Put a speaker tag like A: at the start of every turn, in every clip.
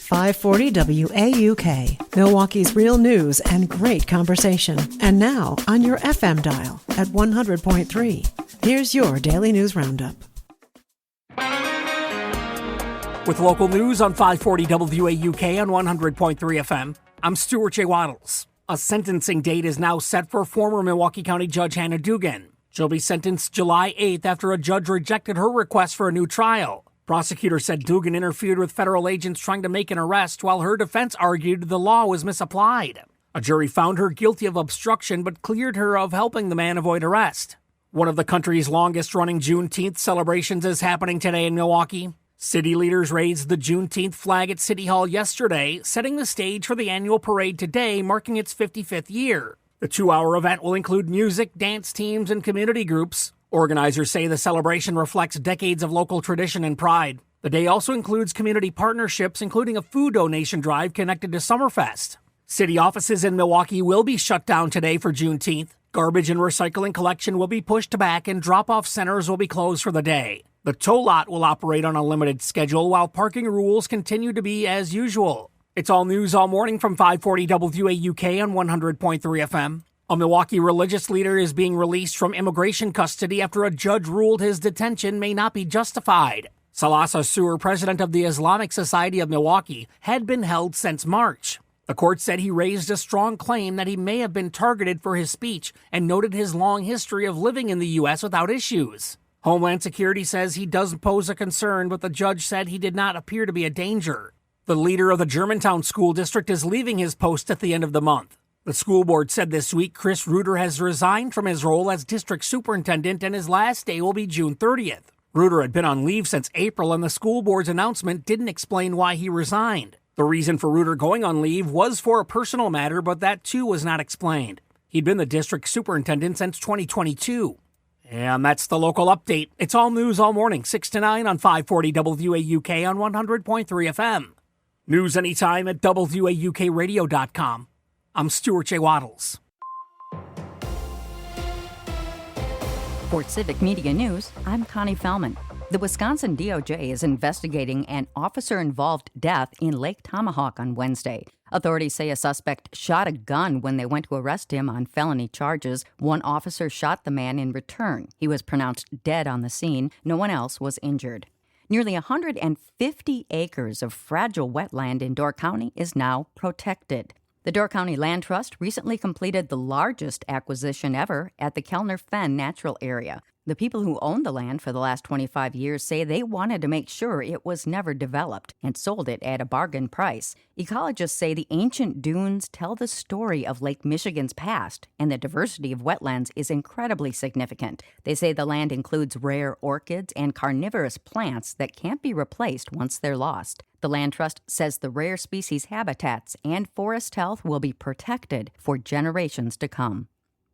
A: 540 WAUK, Milwaukee's real news and great conversation. And now on your FM dial at 100.3. Here's your Daily News Roundup.
B: With local news on 540 WAUK on 100.3 FM, I'm Stuart J. Waddles. A sentencing date is now set for former Milwaukee County Judge Hannah Dugan. She'll be sentenced July 8th after a judge rejected her request for a new trial. Prosecutors said Dugan interfered with federal agents trying to make an arrest while her defense argued the law was misapplied. A jury found her guilty of obstruction but cleared her of helping the man avoid arrest. One of the country's longest-running Juneteenth celebrations is happening today in Milwaukee. City leaders raised the Juneteenth flag at City Hall yesterday, setting the stage for the annual parade today, marking its 55th year. The 2-hour event will include music, dance teams, and community groups. Organizers say the celebration reflects decades of local tradition and pride. The day also includes community partnerships, including a food donation drive connected to Summerfest. City offices in Milwaukee will be shut down today for Juneteenth. Garbage and recycling collection will be pushed back and drop-off centers will be closed for the day. The tow lot will operate on a limited schedule while parking rules continue to be as usual. It's all news all morning from 540 WAUK on 100.3 FM. A Milwaukee religious leader is being released from immigration custody after a judge ruled his detention may not be justified. Salah Sur, president of the Islamic Society of Milwaukee, had been held since March. The court said he raised a strong claim that he may have been targeted for his speech and noted his long history of living in the U.S. without issues. Homeland Security says he doesn't pose a concern, but the judge said he did not appear to be a danger. The leader of the Germantown School District is leaving his post at the end of the month. The school board said this week Chris Reuter has resigned from his role as district superintendent and his last day will be June 30th. Reuter had been on leave since April and the school board's announcement didn't explain why he resigned. The reason for Reuter going on leave was for a personal matter, but that too was not explained. He'd been the district superintendent since 2022. And that's the local update. It's all news all morning, 6 to 9 on 540 WAUK on 100.3 FM. News anytime at WAUKradio.com. I'm Stuart J. Waddles.
C: For Civic Media News, I'm Connie Fellman. The Wisconsin DOJ is investigating an officer-involved death in Lake Tomahawk on Wednesday. Authorities say a suspect shot a gun when they went to arrest him on felony charges. One officer shot the man in return. He was pronounced dead on the scene. No one else was injured. Nearly 150 acres of fragile wetland in Door County is now protected. The Door County Land Trust recently completed the largest acquisition ever at the Kellner Fen Natural Area. The people who owned the land for the last 25 years say they wanted to make sure it was never developed and sold it at a bargain price. Ecologists say the ancient dunes tell the story of Lake Michigan's past, and the diversity of wetlands is incredibly significant. They say the land includes rare orchids and carnivorous plants that can't be replaced once they're lost. The Land Trust says the rare species habitats and forest health will be protected for generations to come.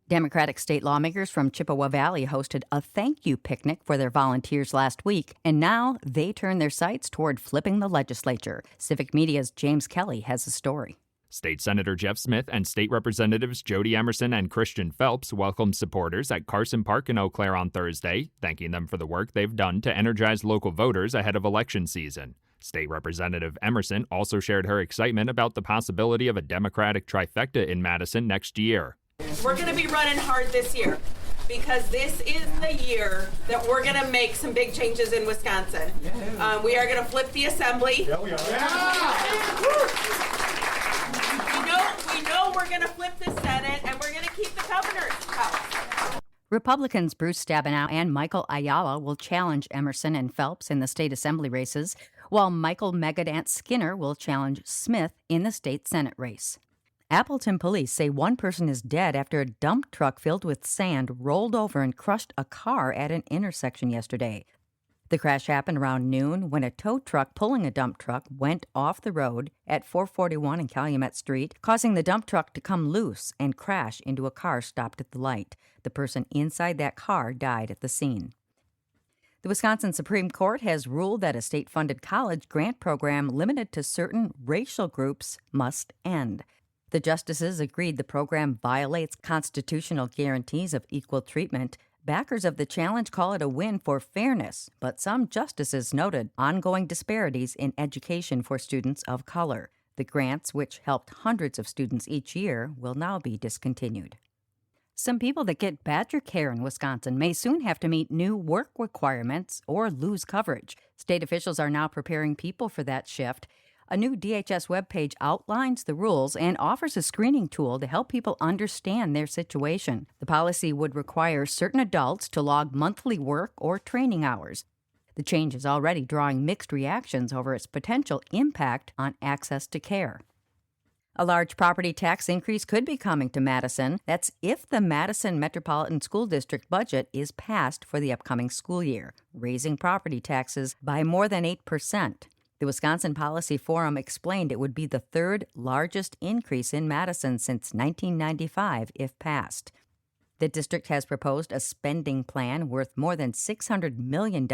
C: Democratic state lawmakers from Chippewa Valley hosted a thank you picnic for their volunteers last week, and now they turn their sights toward flipping the legislature. Civic Media's James Kelly has a story.
D: State Senator Jeff Smith and State Representatives Jody Emerson and Christian Phelps welcomed supporters at Carson Park in Eau Claire on Thursday, thanking them for the work they've done to energize local voters ahead of election season. State Representative Emerson also shared her excitement about the possibility of a Democratic trifecta in Madison next year.
E: We're going to be running hard this year because this is the year that we're going to make some big changes in Wisconsin. We are going to flip the assembly. Yeah, we are. We know we're going to flip the Senate, and we're going to keep the governor's house.
C: Republicans Bruce Stabenow and Michael Ayala will challenge Emerson and Phelps in the state assembly races, while Michael Megadant Skinner will challenge Smith in the state Senate race. Appleton police say one person is dead after a dump truck filled with sand rolled over and crushed a car at an intersection yesterday. The crash happened around noon when a tow truck pulling a dump truck went off the road at 441 and Calumet Street, causing the dump truck to come loose and crash into a car stopped at the light. The person inside that car died at the scene. The Wisconsin Supreme Court has ruled that a state-funded college grant program limited to certain racial groups must end. The justices agreed the program violates constitutional guarantees of equal treatment. Backers of the challenge call it a win for fairness, but some justices noted ongoing disparities in education for students of color. The grants, which helped hundreds of students each year, will now be discontinued. Some people that get Badger care in Wisconsin may soon have to meet new work requirements or lose coverage. State officials are now preparing people for that shift. A new DHS webpage outlines the rules and offers a screening tool to help people understand their situation. The policy would require certain adults to log monthly work or training hours. The change is already drawing mixed reactions over its potential impact on access to care. A large property tax increase could be coming to Madison. That's if the Madison Metropolitan School District budget is passed for the upcoming school year, raising property taxes by more than 8%. The Wisconsin Policy Forum explained it would be the third largest increase in Madison since 1995 if passed. The district has proposed a spending plan worth more than $600 million,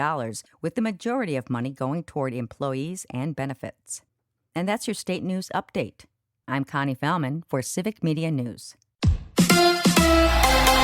C: with the majority of money going toward employees and benefits. And that's your state news update. I'm Connie Fellman for Civic Media News.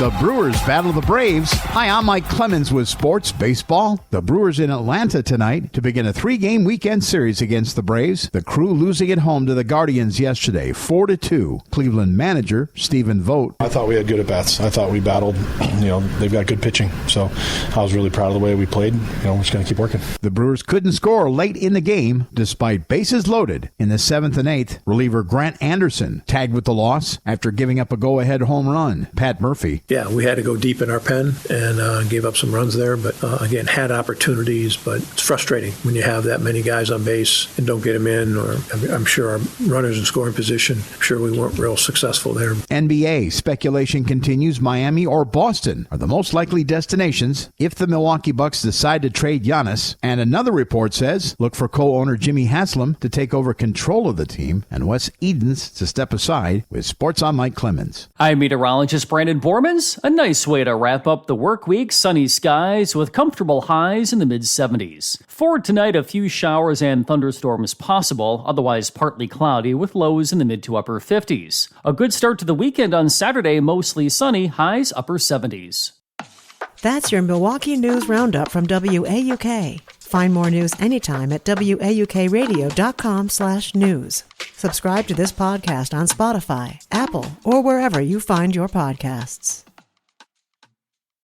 F: The Brewers battle the Braves. Hi, I'm Mike Clemens with Sports Baseball. The Brewers in Atlanta tonight to begin a 3-game weekend series against the Braves. The Crew losing at home to the Guardians yesterday, 4-2. Cleveland manager Stephen Vogt.
G: I thought we had good at-bats. I thought we battled. They've got good pitching. So I was really proud of the way we played. We're just going to keep working.
F: The Brewers couldn't score late in the game despite bases loaded. In the 7th and 8th, reliever Grant Anderson tagged with the loss after giving up a go-ahead home run. Pat Murphy.
H: Yeah, we had to go deep in our pen and gave up some runs there, but again, had opportunities, but it's frustrating when you have that many guys on base and don't get them in, or I'm sure our runners in scoring position, I'm sure we weren't real successful there.
F: NBA speculation continues. Miami or Boston are the most likely destinations if the Milwaukee Bucks decide to trade Giannis. And another report says, look for co-owner Jimmy Haslam to take over control of the team and Wes Edens to step aside. With Sports on Mike Clemens.
I: I'm meteorologist Brandon Bormans. A nice way to wrap up the work week. Sunny skies with comfortable highs in the mid-70s. For tonight, a few showers and thunderstorms possible, otherwise partly cloudy with lows in the mid to upper 50s. A good start to the weekend on Saturday, mostly sunny, highs upper 70s.
A: That's your Milwaukee News Roundup from WAUK. Find more news anytime at waukradio.com/news. Subscribe to this podcast on Spotify, Apple, or wherever you find your podcasts.